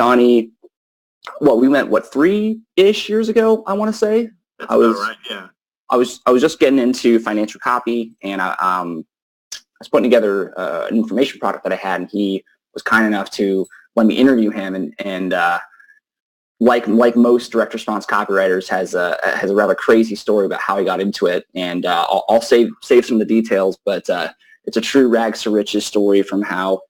Donnie, we met 3-ish years ago, I want to say. That's about right, yeah. I was just getting into financial copy, and I was putting together an information product that I had, and he was kind enough to let me interview him, and like most direct response copywriters, has a rather crazy story about how he got into it, and I'll save some of the details, but it's a true rags to riches story from how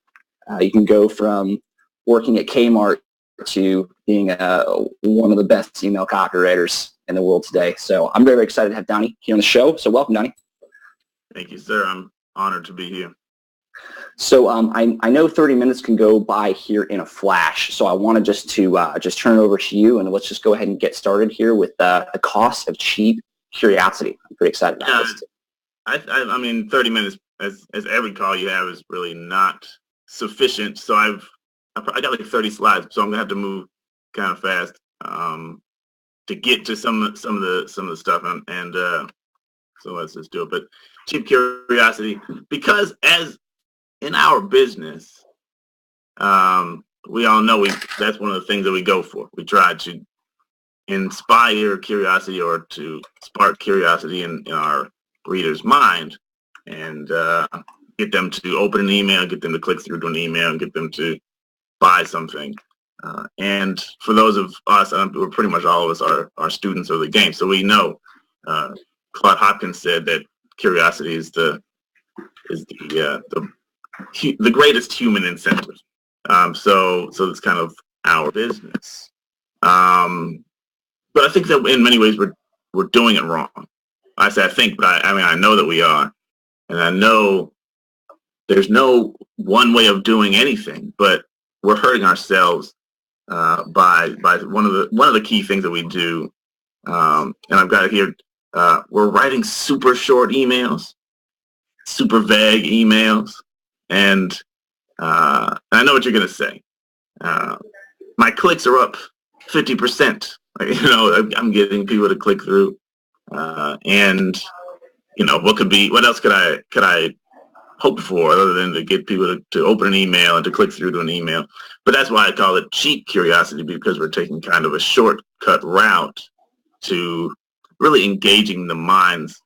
you can go from working at Kmart to being one of the best email copywriters in the world today. So I'm very, very excited to have Donnie here on the show. So welcome, Donnie. Thank you, sir. I'm honored to be here. So I know 30 minutes can go by here in a flash. So I want to just turn it over to you, and let's just go ahead and get started here with the cost of cheap curiosity. I'm pretty excited about this. I mean, 30 minutes, as every call you have, is really not sufficient. So I got like 30 slides, so I'm gonna have to move kind of fast to get to some of the stuff, and so let's just do it. But cheap curiosity, because as in our business, we all know that's one of the things that we go for. We try to inspire curiosity or to spark curiosity in our reader's mind, and get them to open an email, get them to click through to an email, and get them to buy something. And for those of us, we're pretty much all of us are students of the game, so we know. Claude Hopkins said that curiosity is the greatest human incentive. So it's kind of our business. But I think that in many ways we're doing it wrong. I say I think, but I know that we are, and I know there's no one way of doing anything, but we're hurting ourselves by one of the key things that we do. And I've got it here. We're writing super short emails, super vague emails, and I know what you're going to say. My clicks are up 50%. I'm getting people to click through, and what else could I hope for other than to get people to open an email and to click through to an email? But that's why I call it cheap curiosity, because we're taking kind of a shortcut route to really engaging the minds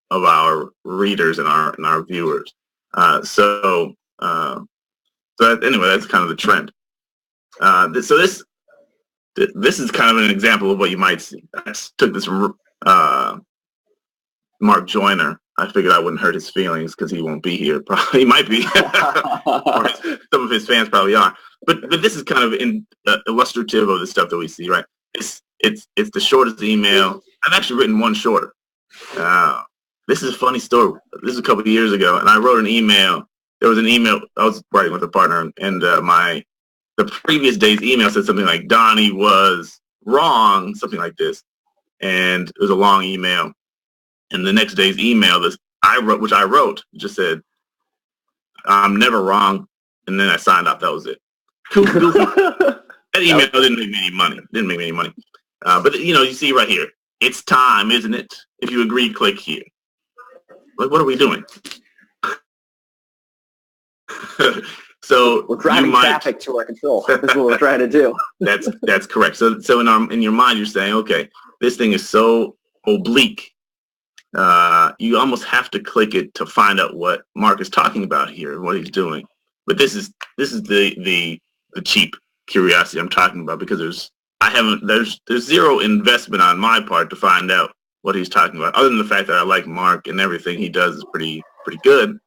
of our readers and our viewers. So anyway, that's kind of the trend. So this is kind of an example of what you might see. I took this from Mark Joyner. I figured I wouldn't hurt his feelings because he won't be here. Probably he might be. Or some of his fans probably are. But this is kind of illustrative of the stuff that we see, right? It's the shortest email. I've actually written one shorter. This is a funny story. This is a couple of years ago, and I wrote an email. There was an email I was writing with a partner, and the previous day's email said something like Donnie was wrong, something like this, and it was a long email. And the next day's email, which I wrote, just said, "I'm never wrong," and then I signed off. That was it. That email didn't make me any money. But you see right here, it's time, isn't it? If you agree, click here. Like, what are we doing? So we're driving traffic to our control. That's what we're trying to do. That's correct. So in your mind, you're saying, okay, this thing is so oblique. You almost have to click it to find out what Mark is talking about here and what he's doing. But this is the cheap curiosity I'm talking about, because there's zero investment on my part to find out what he's talking about, other than the fact that I like Mark and everything he does is pretty good.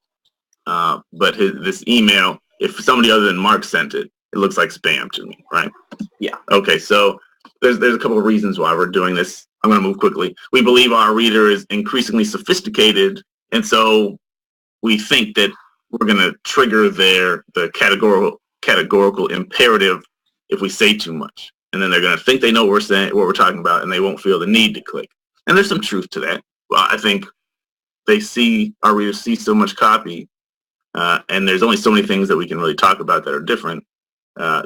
But this email, if somebody other than Mark sent it, it looks like spam to me, right? Yeah. Okay, so there's a couple of reasons why we're doing this. I'm going to move quickly. We believe our reader is increasingly sophisticated, and so we think that we're going to trigger the categorical imperative if we say too much, and then they're going to think they know what we're talking about, and they won't feel the need to click. And there's some truth to that. Well, I think our readers see so much copy, and there's only so many things that we can really talk about that are different.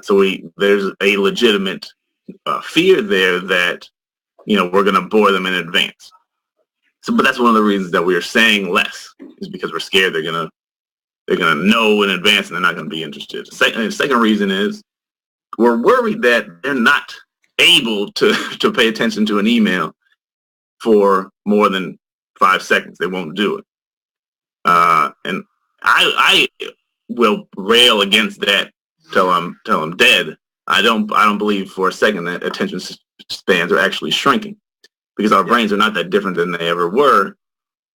So there's a legitimate fear there that we're going to bore them in advance. So, but that's one of the reasons that we are saying less, is because we're scared they're gonna know in advance and they're not going to be interested. The second reason is we're worried that they're not able to pay attention to an email for more than 5 seconds. They won't do it. And I will rail against that till I'm dead. I don't believe for a second that attention spans are actually shrinking, because our brains are not that different than they ever were.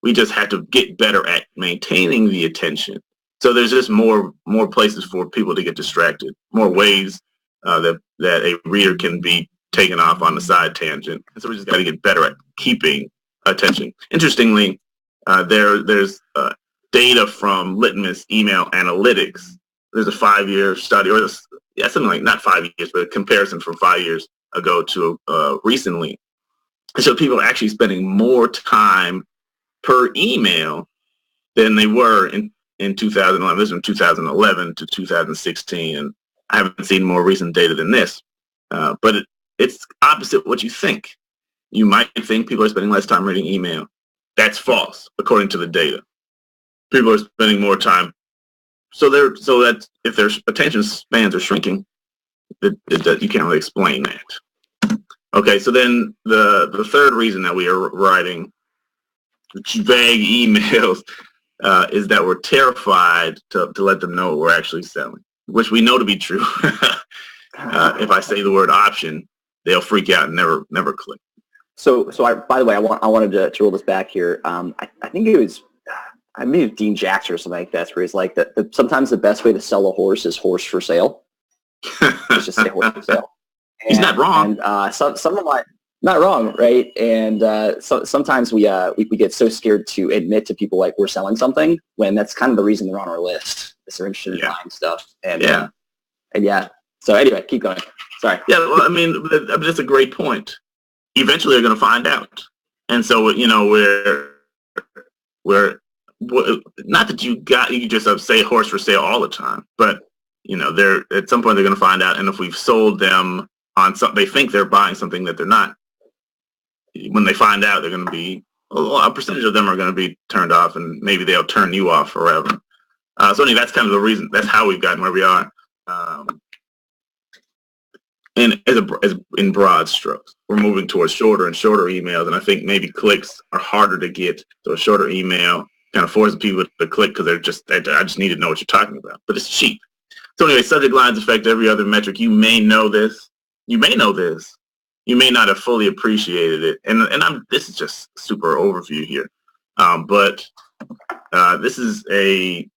We just have to get better at maintaining the attention. So there's just more places for people to get distracted, more ways that a reader can be taken off on the side tangent. And so we just got to get better at keeping attention. Interestingly, there's data from Litmus Email Analytics. There's a 5-year study, or something like, not 5 years, but a comparison from 5 years ago to recently. So people are actually spending more time per email than they were in 2011. This is from 2011 to 2016, and I haven't seen more recent data than this. But it's opposite what you think. You might think people are spending less time reading email. That's false, according to the data. People are spending more time. So that if their attention spans are shrinking, you can't really explain that. Okay, so then the third reason that we are writing vague emails is that we're terrified to let them know what we're actually selling, which we know to be true. If I say the word option, they'll freak out and never click. So by the way, I wanted to roll this back here. I think it was, I mean, it was Dean Jackson or something like that, where he's like that sometimes the best way to sell a horse is horse for sale. It's just say horse for sale. He's not wrong. And some of my, not wrong, right? And sometimes we get so scared to admit to people like we're selling something, when that's kind of the reason they're on our list, is they're interested in buying stuff. And yeah. So anyway, keep going. Sorry. Yeah, well, I mean, that's a great point. Eventually, they're going to find out, and so we're not that you just say horse for sale all the time, but they're at some point they're going to find out, and if we've sold them on something, they think they're buying something that they're not. When they find out, they're going to be a percentage of them are going to be turned off, and maybe they'll turn you off forever. So anyway, that's kind of the reason. That's how we've gotten where we are. And as in broad strokes, we're moving towards shorter and shorter emails, and I think maybe clicks are harder to get. So a shorter email kind of forces people to click because I just need to know what you're talking about. But it's cheap. So anyway, subject lines affect every other metric. You may know this. You may know this. You may not have fully appreciated it. And this is just super overview here. But this is a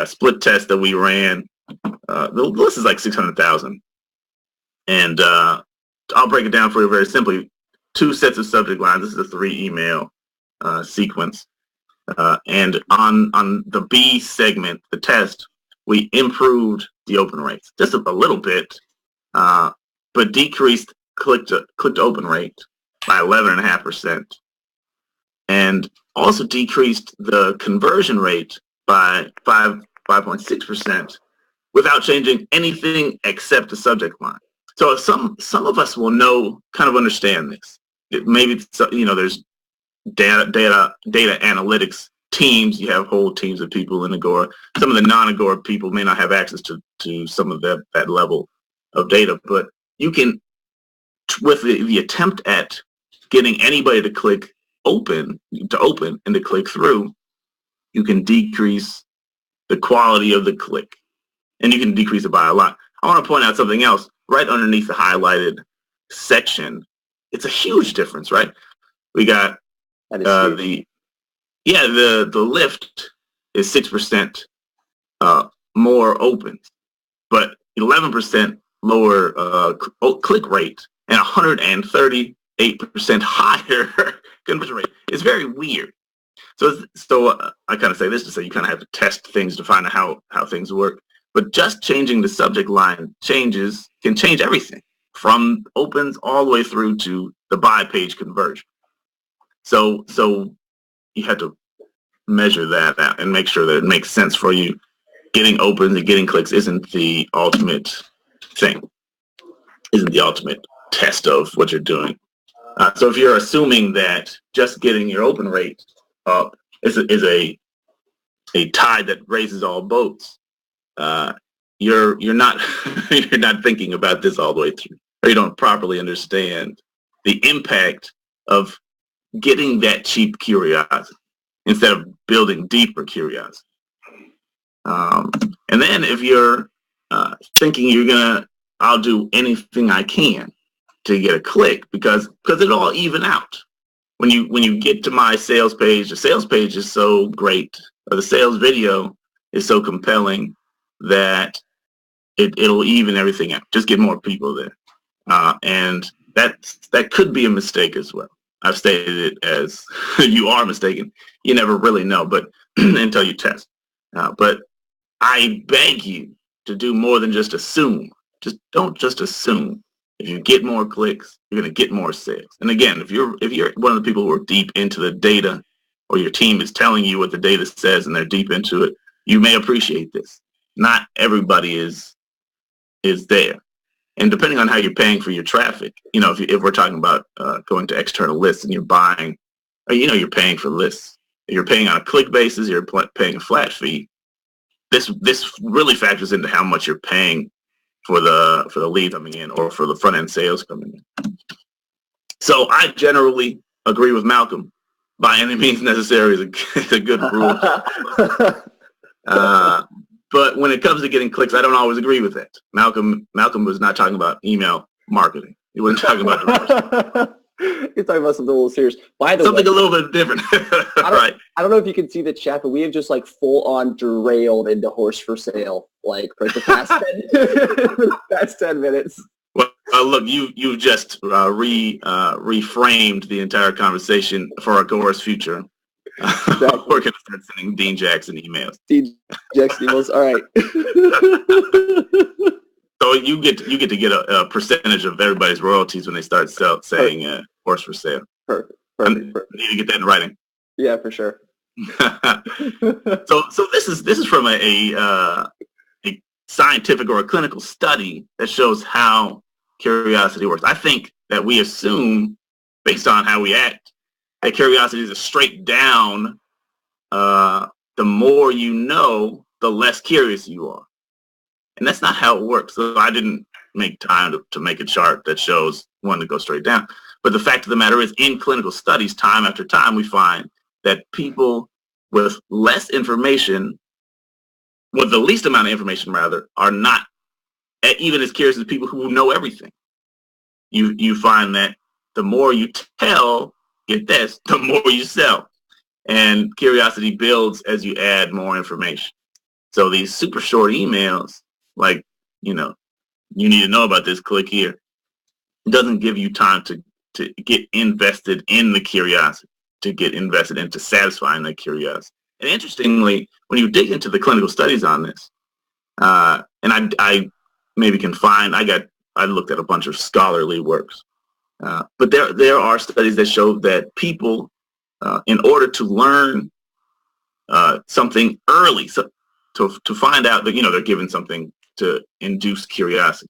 split test that we ran. The list is like 600,000. And I'll break it down for you very simply. 2 sets of subject lines. This is a 3 email sequence. And on the B segment, the test, we improved the open rates just a little bit, but decreased click to open rate by 11.5%, and also decreased the conversion rate by 5.6% without changing anything except the subject line. So some of us will understand this. Maybe there's data analytics teams. You have whole teams of people in Agora. Some of the non-Agora people may not have access to some of that level of data, but you can, with the attempt at getting anybody to click open and to click through, you can decrease the quality of the click, and you can decrease it by a lot. I want to point out something else right underneath the highlighted section. It's a huge difference, right? We got the lift is 6% more open, but 11% lower click rate and 138% higher conversion rate. It's very weird. So I kind of say this to say you kind of have to test things to find out how things work. But just changing the subject line can change everything from opens all the way through to the buy page conversion. So you have to measure that out and make sure that it makes sense for you. Getting opens and getting clicks isn't the ultimate thing, isn't the ultimate test of what you're doing. So if you're assuming that just getting your open rate up is a tide that raises all boats, you're not you're not thinking about this all the way through, or you don't properly understand the impact of getting that cheap curiosity instead of building deeper curiosity. And then if you're thinking I'll do anything I can to get a click because it'll all even out. When you get to my sales page, the sales page is so great, or the sales video is so compelling that it'll even everything out. Just get more people there. And that could be a mistake as well. I've stated it as you are mistaken. You never really know, but until you test. But I beg you to do more than just assume. Don't just assume. If you get more clicks, you're going to get more sales. And again, if you're one of the people who are deep into the data, or your team is telling you what the data says and they're deep into it, you may appreciate this. Not everybody is there. And depending on how you're paying for your traffic, if we're talking about going to external lists and you're buying, you're paying for lists. If you're paying on a click basis, you're paying a flat fee. This really factors into how much you're paying for the lead coming in or for the front end sales coming in. So I generally agree with Malcolm. By any means necessary is a good rule. But when it comes to getting clicks, I don't always agree with that. Malcolm was not talking about email marketing. He wasn't talking about diversity. He's talking about something a little serious. By the something way, a little bit different. Right. I don't know if you can see the chat, but we have just like full on derailed into horse for sale, like for the past 10 minutes. Well, look, you've just reframed the entire conversation for Agora's future. Exactly. We're going to start sending Dean Jackson emails. Dean Jackson emails. All right. So you get to get a percentage of everybody's royalties when they start saying horse for sale. Perfect. I need to get that in writing. Yeah, for sure. So this is from a scientific or a clinical study that shows how curiosity works. I think that we assume, based on how we act, that curiosity is a straight down. The more you know, the less curious you are. And that's not how it works. So I didn't make time to make a chart that shows one to go straight down. But the fact of the matter is, in clinical studies, time after time, we find that people with less information, with the least amount of information, rather, are not even as curious as people who know everything. You find that the more you tell, get this, the more you sell. And curiosity builds as you add more information. So these super short emails, like, you need to know about this, click here. It doesn't give you time to get invested in the curiosity, to get invested into satisfying that curiosity. And interestingly, when you dig into the clinical studies on this, and I maybe can find, I looked at a bunch of scholarly works, but there are studies that show that people, in order to learn something early, so to find out that, they're given something to induce curiosity,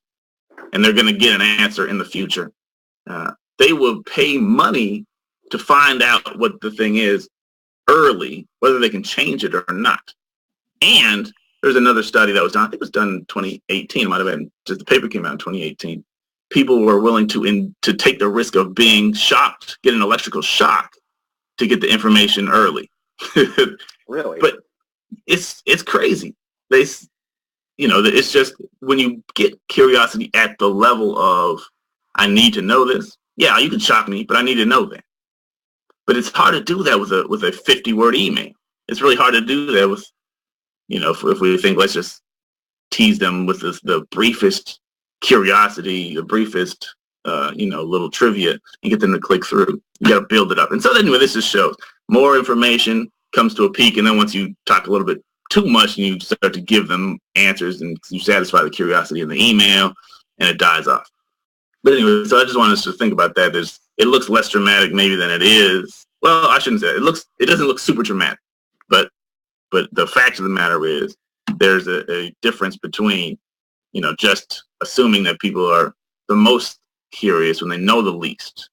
and they're going to get an answer in the future, they will pay money to find out what the thing is early, whether they can change it or not. And there's another study that was done, I think it was done in 2018, it might have been, just the paper came out in 2018. People were willing to take the risk of being shocked, get an electrical shock, to get the information early. Really? But it's crazy. It's just, when you get curiosity at the level of, I need to know this. Yeah, you can shock me, but I need to know that. But it's hard to do that with a 50-word email. It's really hard to do that with, if we think, let's just tease them with the briefest curiosity, the briefest, little trivia, and get them to click through. You got to build it up. And so anyway, this just shows more information comes to a peak, and then once you talk a little bit too much and you start to give them answers and you satisfy the curiosity in the email, and it dies off. But anyway, so I just want us to think about that. It looks less dramatic maybe than it is. Well, I shouldn't say it. It doesn't look super dramatic, but the fact of the matter is, there's a difference between, just assuming that people are the most curious when they know the least.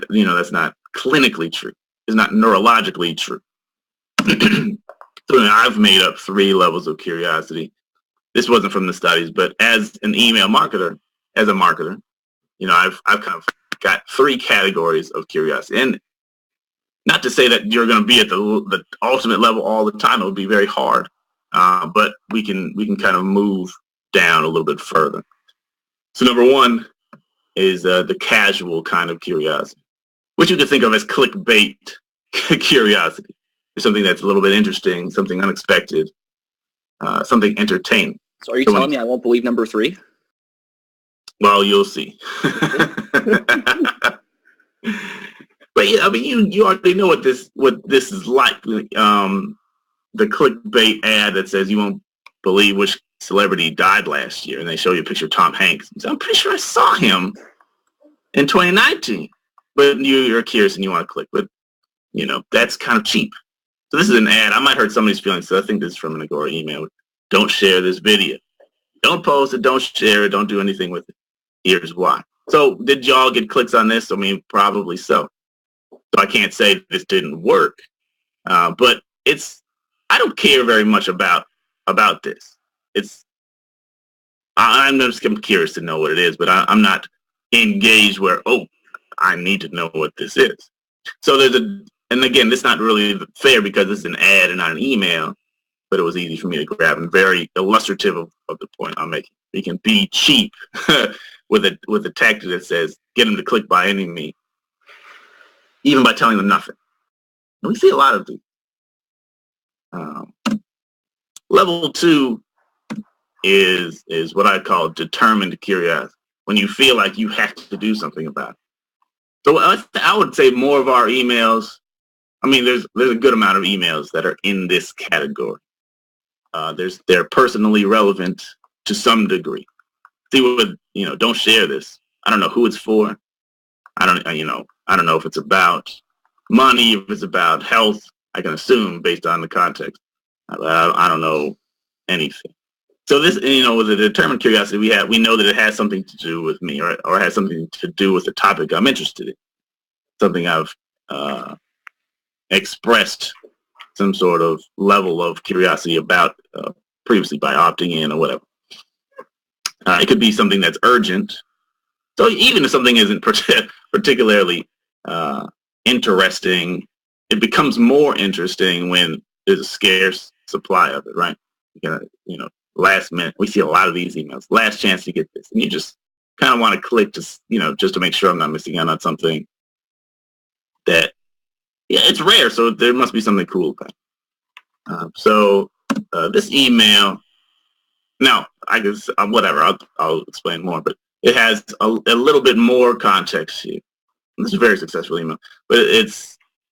That's not clinically true. It's not neurologically true. So I've made up 3 levels of curiosity. this wasn't from the studies, but as an email marketer, as a marketer, I've kind of got 3 categories of curiosity. And not to say that you're going to be at the ultimate level all the time. It would be very hard. But we can kind of move down a little bit further. So number 1 is the casual kind of curiosity, which you could think of as clickbait curiosity. It's something that's a little bit interesting, something unexpected, something entertaining. So are you telling me I won't believe number 3? Well, you'll see. But yeah, I mean, you already know what this is like. The clickbait ad that says you won't believe which celebrity died last year, and they show you a picture of Tom Hanks. So I'm pretty sure I saw him in 2019. But you're curious and you want to click. But that's kind of cheap. So this is an ad. I might hurt somebody's feelings. So I think this is from an Agora email. Don't share this video. Don't post it. Don't share it. Don't do anything with it. Here's why. So did y'all get clicks on this? I mean, probably so. So I can't say this didn't work, but I don't care very much about this. I'm just curious to know what it is, but I'm not engaged where, I need to know what this is. So and again, this is not really fair because it's an ad and not an email, but it was easy for me to grab and very illustrative of the point I'm making. You can be cheap with a tactic that says, get them to click by any means, even by telling them nothing. And we see a lot of these. Level 2 is what I call determined curiosity, when you feel like you have to do something about it. So I would say more of our emails, I mean, there's a good amount of emails that are in this category. They're personally relevant to some degree. See what, don't share this. I don't know who it's for. I don't know if it's about money, if it's about health. I can assume based on the context. I don't know anything. So this, with a determined curiosity, we know that it has something to do with me, or has something to do with the topic I'm interested in. Something I've expressed some sort of level of curiosity about previously by opting in or whatever. It could be something that's urgent. So even if something isn't particularly interesting, it becomes more interesting when there's a scarce supply of it, right? Last minute, we see a lot of these emails. Last chance to get this, and you just kind of want to click to, just to make sure I'm not missing out on something that, it's rare. So there must be something cool about it. So this email. Now, I guess whatever. I'll explain more, but it has a little bit more context here. This is a very successful email, but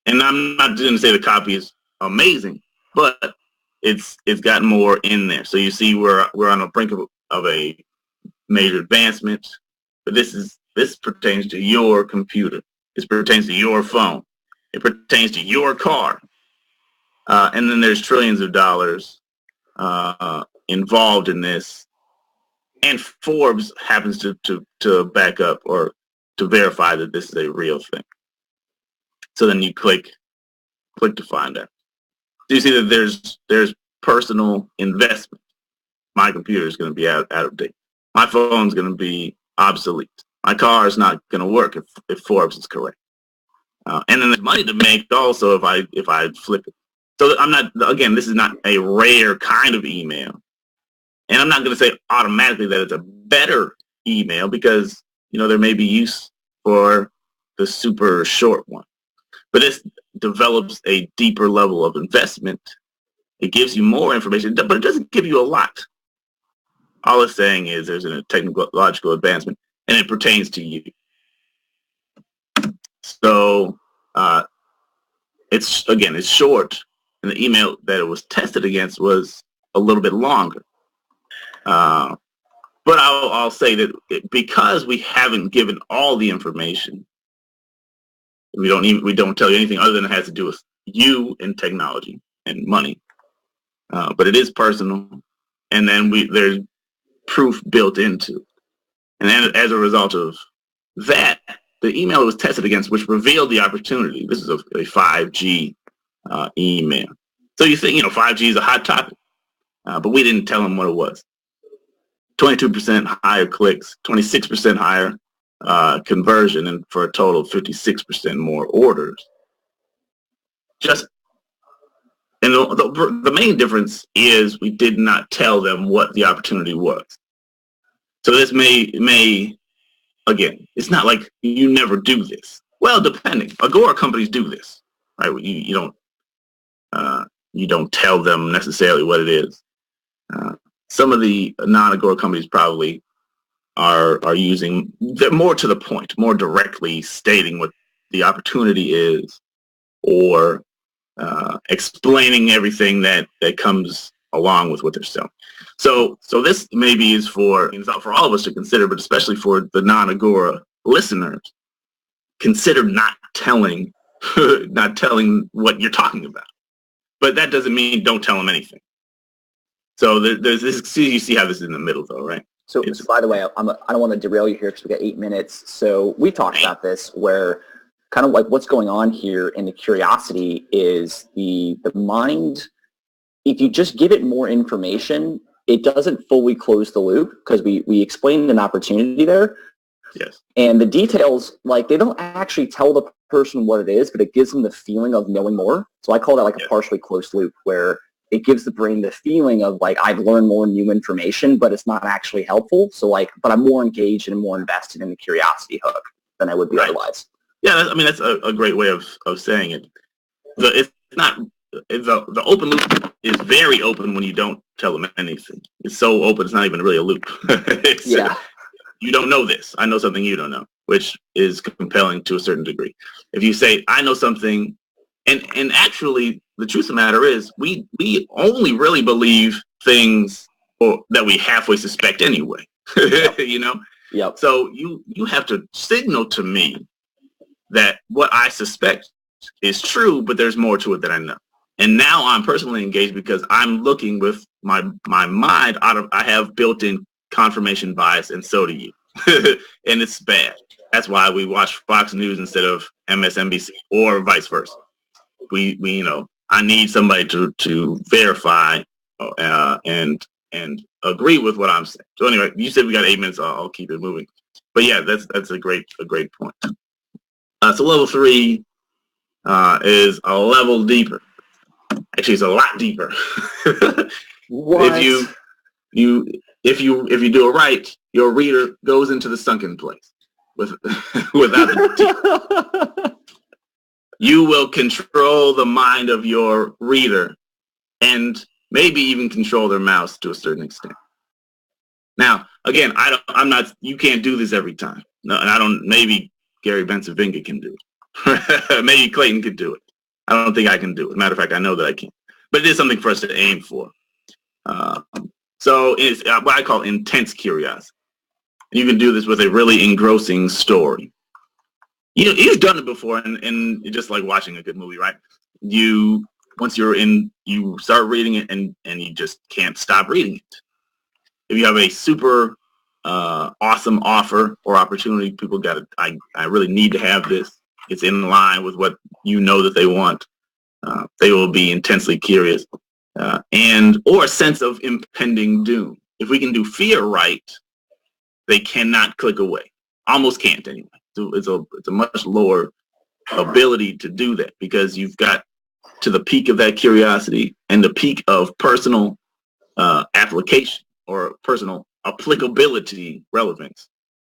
and I'm not going to say the copy is amazing, but it's got more in there. So you see, we're on the brink of a major advancement, but this pertains to your computer. This pertains to your phone. It pertains to your car. And then there's trillions of dollars involved in this, and Forbes happens to back up or to verify that this is a real thing. So then you click to find out. So you see that there's personal investment. My computer is going to be out of date. My phone's going to be obsolete. My car is not going to work if Forbes is correct. And then there's money to make also if I flip it. So this is not a rare kind of email. And I'm not going to say automatically that it's a better email because, there may be use for the super short one. But this develops a deeper level of investment. It gives you more information, but it doesn't give you a lot. All it's saying is there's a technological advancement, and it pertains to you. So it's short, and the email that it was tested against was a little bit longer. But I'll say that because we haven't given all the information, we don't tell you anything other than it has to do with you and technology and money. But it is personal, and then there's proof built into it. And then as a result of that, the email was tested against, which revealed the opportunity. This is a 5G email. So you think 5G is a hot topic, but we didn't tell them what it was. 22% higher clicks, 26% higher conversion, and for a total of 56% more orders. And the main difference is we did not tell them what the opportunity was. So this may again, it's not like you never do this. Well, depending. Agora companies do this, right? You don't tell them necessarily what it is. Some of the non-Agora companies probably are using, they're more to the point, more directly stating what the opportunity is, or explaining everything that comes along with what they're selling. So this maybe is it's not for all of us to consider, but especially for the non-Agora listeners, consider not telling what you're talking about. But that doesn't mean don't tell them anything. So there's this. You see how this is in the middle, though, right? So by the way, I don't want to derail you here because we got 8 minutes. So we talked about this, where kind of like what's going on here in the curiosity is the mind. If you just give it more information, it doesn't fully close the loop, because we explained an opportunity there. Yes. And the details, like, they don't actually tell the person what it is, but it gives them the feeling of knowing more. So I call that like a partially closed loop, where it gives the brain the feeling of like, I've learned more new information, but it's not actually helpful. So like, but I'm more engaged and more invested in the curiosity hook than I would be otherwise. Yeah, I mean, that's a great way of saying it. The open loop is very open when you don't tell them anything. It's so open, it's not even really a loop. You don't know this. I know something you don't know, which is compelling to a certain degree. If you say, I know something, and actually the truth of the matter is we only really believe things that we halfway suspect anyway. You know? Yep. So you have to signal to me that what I suspect is true, but there's more to it that I know. And now I'm personally engaged because I'm looking with my mind I have built-in confirmation bias, and so do you. And it's bad. That's why we watch Fox News instead of MSNBC, or vice versa. I need somebody to verify and agree with what I'm saying. So anyway, you said we got 8 minutes. I'll keep it moving. But yeah, that's a great point. So level 3 is a level deeper. Actually, it's a lot deeper. What? If you do it right, your reader goes into the sunken place without the You will control the mind of your reader, and maybe even control their mouse to a certain extent. Now, again, you can't do this every time. No, and maybe Gary Bensavinga can do it. Maybe Clayton could do it. I don't think I can do it. Matter of fact, I know that I can't. But it is something for us to aim for. So it's what I call intense curiosity. And you can do this with a really engrossing story. You've done it before, and it's just like watching a good movie, right? Once you're in, you start reading it, and you just can't stop reading it. If you have a super awesome offer or opportunity, people I really need to have this. It's in line with what you know that they want. They will be intensely curious, or a sense of impending doom. If we can do fear right, they cannot click away. Almost can't anyway. It's a much lower ability to do that, because you've got to the peak of that curiosity and the peak of personal application or personal applicability relevance,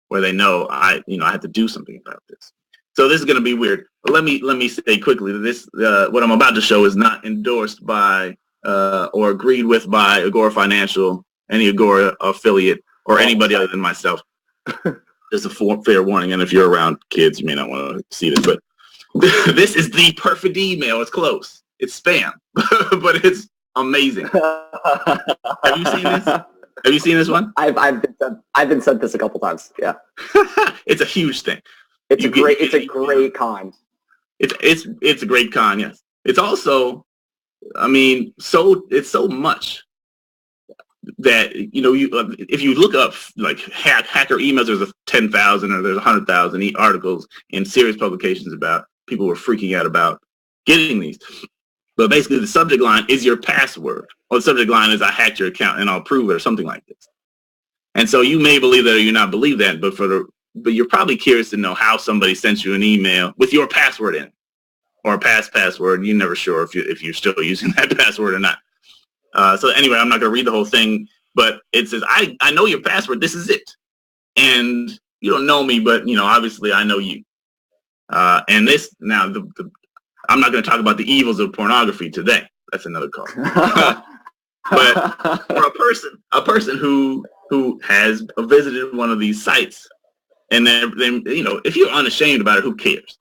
where they know I have to do something about this. So this is going to be weird. But let me say quickly that this what I'm about to show is not endorsed by or agreed with by Agora Financial, any Agora affiliate, or anybody other than myself. Just a fair warning, and if you're around kids, you may not want to see this, but this is the perfect email. It's close. It's spam, but it's amazing. Have you seen this? Have you seen this one? I've been sent this a couple times. Yeah. It's a huge thing. It's a great con. It's a great con. Yes. It's also, it's so much that if you look up like hacker emails, there's 10,000 or there's 100,000 articles in serious publications about people were freaking out about getting these. But basically, the subject line is your password, or the subject line is "I hacked your account and I'll prove it," or something like this. And so you may believe that or you not believe that, but you're probably curious to know how somebody sent you an email with your password in, or a past password. You're never sure if you're still using that password or not. So anyway, I'm not going to read the whole thing, but it says, I know your password. This is it. And you don't know me, but, obviously I know you. And this, now, I'm not going to talk about the evils of pornography today. That's another call. But for a person who has visited one of these sites, and then if you're unashamed about it, who cares?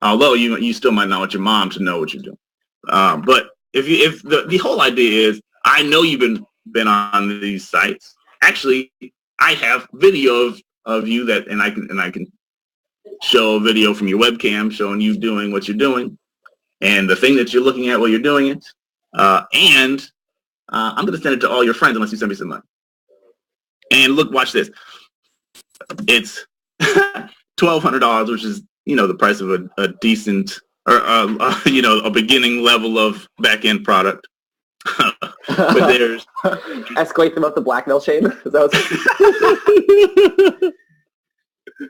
Although you still might not want your mom to know what you're doing. But if the whole idea is, I know you've been on these sites. Actually, I have video of you and I can show a video from your webcam showing you doing what you're doing, and the thing that you're looking at while you're doing it. And I'm going to send it to all your friends unless you send me some money. And look, watch this. It's $1,200, which is, the price of a decent or, a beginning level of back-end product. But there's... Escalate them up the blackmail chain? Is that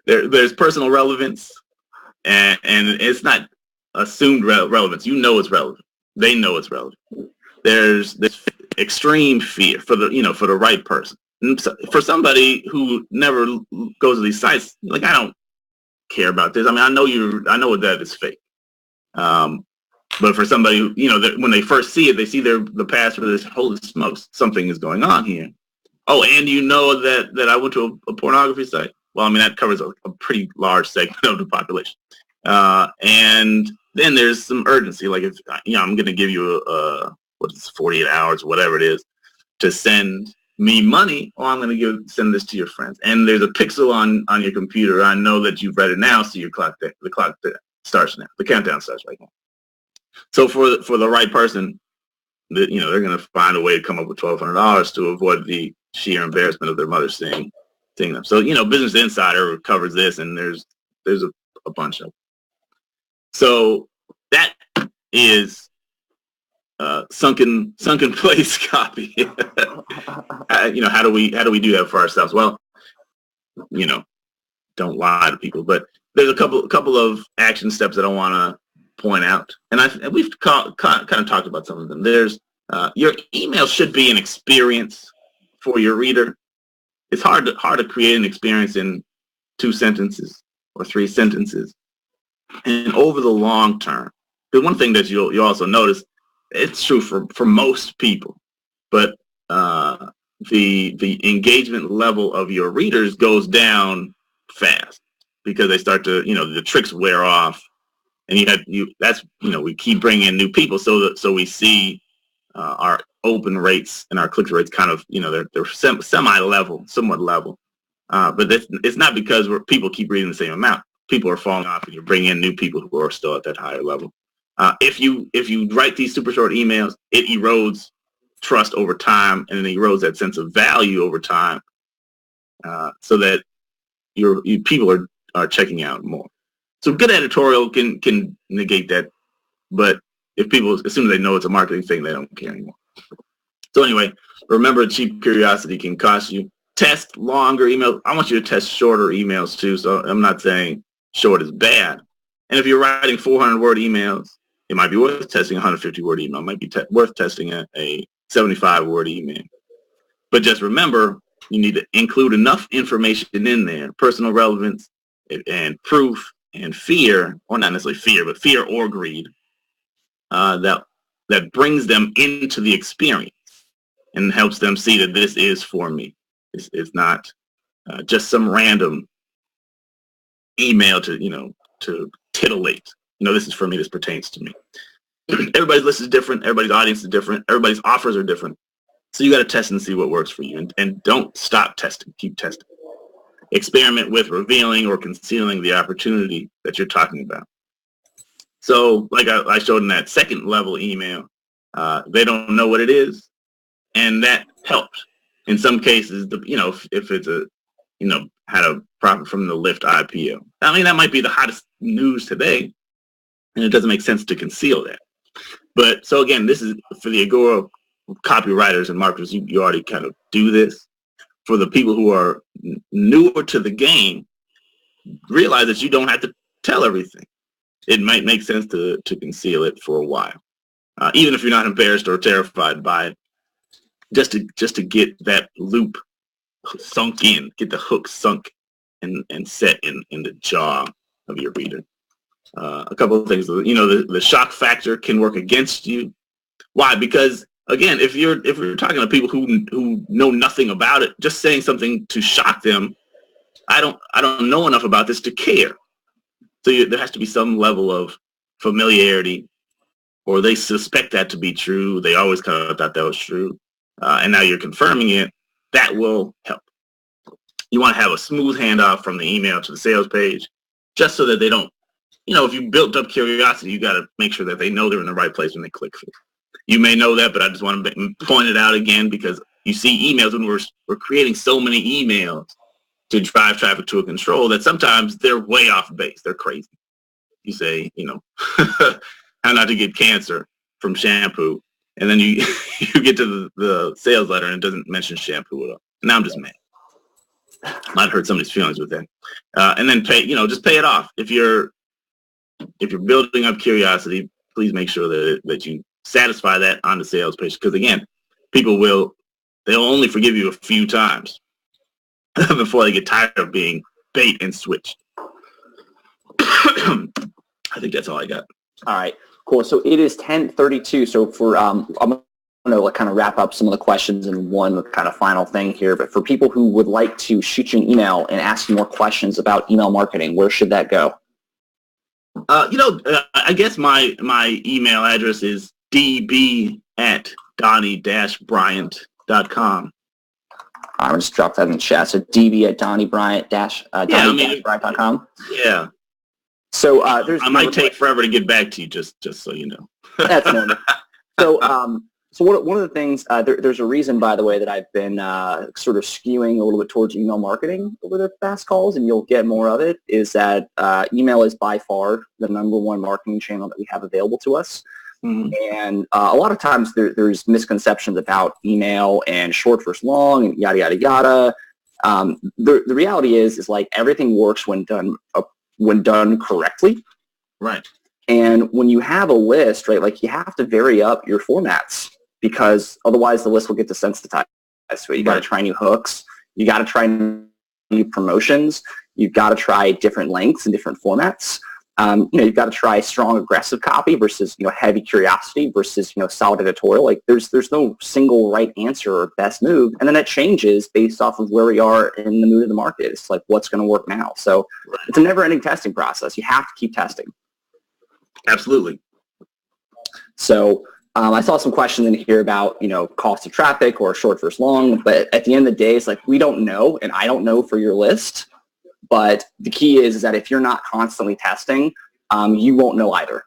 there's personal relevance, and it's not assumed relevance. You know it's relevant. They know it's relevant. There's this extreme fear for the right person. And so for somebody who never goes to these sites, like, I don't care about this. I mean, I know that it's fake. But for somebody who, when they first see it, they see the password. This, holy smokes, something is going on here. Oh, and that I went to a pornography site. Well, I mean, that covers a pretty large segment of the population. And then there's some urgency. Like, if I'm going to give you 48 hours, whatever it is, to send me money, or I'm going to send this to your friends. And there's a pixel on your computer. I know that you've read it now, so the clock starts now. The countdown starts right now. So for the right person, they're going to find a way to come up with $1,200 to avoid the sheer embarrassment of their mother seeing them. So, Business Insider covers this, and there's a bunch of them. So that is sunken place copy. How do we do that for ourselves? Well, don't lie to people, but there's a couple of action steps that I want to point out, and we've kind of talked about some of them. There's your email should be an experience for your reader. It's hard to create an experience in 2 sentences or 3 sentences, and over the long term. The one thing that you'll also notice, it's true for most people, but the engagement level of your readers goes down fast because they start to, the tricks wear off, and we keep bringing in new people, so we see our open rates and our click rates kind of, they're somewhat level, but it's not because people keep reading the same amount. People are falling off, and you're bringing in new people who are still at that higher level. If you write these super short emails, it erodes trust over time, and it erodes that sense of value over time, so that your people are checking out more. So good editorial can negate that, but if people, as soon as they know it's a marketing thing, they don't care anymore. So anyway, remember, cheap curiosity can cost you. Test longer emails. I want you to test shorter emails too. So I'm not saying short is bad. And if you're writing 400-word emails, it might be worth testing a 150-word email. It might be worth testing a 75-word email. But just remember, you need to include enough information in there, personal relevance and proof and fear, or not necessarily fear, but fear or greed, that brings them into the experience and helps them see that this is for me. It's not just some random email to titillate. This is for me. This pertains to me. Everybody's list is different. Everybody's audience is different. Everybody's offers are different. So you got to test and see what works for you. And don't stop testing. Keep testing. Experiment with revealing or concealing the opportunity that you're talking about. So like I showed in that second level email, they don't know what it is. And that helps. In some cases, if it's had a profit from the Lyft IPO. I mean, that might be the hottest news today, and it doesn't make sense to conceal that. But so again, this is for the Agora copywriters and marketers. You already kind of do this, for the people who are newer to the game, realize that you don't have to tell everything. It might make sense to conceal it for a while, even if you're not embarrassed or terrified by it, just to get that loop sunk in, get the hook sunk and set in the jaw of your reader. A couple of things, the shock factor can work against you. Why? Because again, if you're talking to people who know nothing about it, just saying something to shock them, I don't know enough about this to care. So there has to be some level of familiarity, or they suspect that to be true. They always kind of thought that was true, and now you're confirming it. That will help. You want to have a smooth handoff from the email to the sales page, just so that they don't, if you built up curiosity, you got to make sure that they know they're in the right place when they click through. You may know that, but I just want to point it out again, because you see emails when we're creating so many emails to drive traffic to a control that sometimes they're way off base. They're crazy. You say, how not to get cancer from shampoo, and then you get to the sales letter and it doesn't mention shampoo at all. Now I'm just mad. Might hurt somebody's feelings with that. And then just pay it off. If you're building up curiosity, please make sure that you satisfy that on the sales page, because again, they'll only forgive you a few times before they get tired of being bait and switched. I think that's all I got. All right, cool. So it is 10:32. So for I'm going to kind of wrap up some of the questions in one kind of final thing here. But for people who would like to shoot you an email and ask you more questions about email marketing, where should that go? I guess my email address is db@donnie-bryant.com. I'm going to just drop that in the chat. So db@donnie-bryant.com. Yeah. So I might take forever to get back to you, just so you know. That's normal. So one of the things, there's a reason, by the way, that I've been sort of skewing a little bit towards email marketing over the past calls, and you'll get more of it, is that email is by far the number one marketing channel that we have available to us. Mm-hmm. And a lot of times there's misconceptions about email and short versus long and yada, yada, yada. The reality is like everything works when done correctly. Right. And when you have a list, right, like you have to vary up your formats, because otherwise the list will get desensitized. So you got to try new hooks. You got to try new promotions. You've got to try different lengths and different formats. You've got to try strong, aggressive copy versus, heavy curiosity versus, solid editorial. Like there's no single right answer or best move. And then it changes based off of where we are in the mood of the market. It's like, what's going to work now? So It's a never-ending testing process. You have to keep testing. Absolutely. So I saw some questions in here about, cost of traffic or short versus long, but at the end of the day, it's like, we don't know, and I don't know for your list, but the key is that if you're not constantly testing, you won't know either.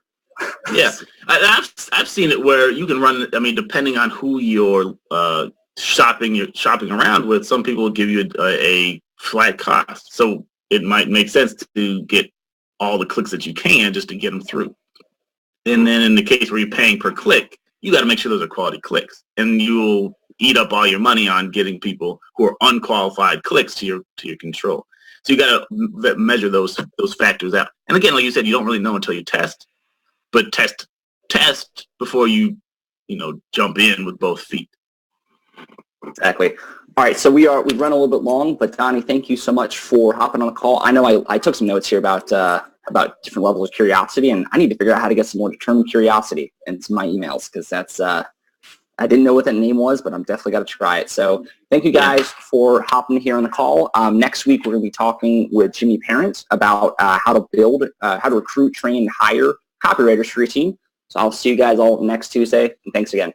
Yeah. I've seen it where you can run, depending on who you're shopping around with, some people will give you a flat cost. So it might make sense to get all the clicks that you can just to get them through. And then in the case where you're paying per click, you got to make sure those are quality clicks, and you'll eat up all your money on getting people who are unqualified clicks to your control. So you got to measure those factors out. And again, like you said, you don't really know until you test, but test before you jump in with both feet. Exactly. All right, so we've run a little bit long, but Donnie, thank you so much for hopping on the call. I know I took some notes here about different levels of curiosity, and I need to figure out how to get some more determined curiosity into my emails, because that's I didn't know what that name was, but I'm definitely got to try it. So thank you guys for hopping here on the call. Next week we're going to be talking with Jimmy Parent about how to recruit, train, and hire copywriters for your team. So I'll see you guys all next Tuesday, and thanks again.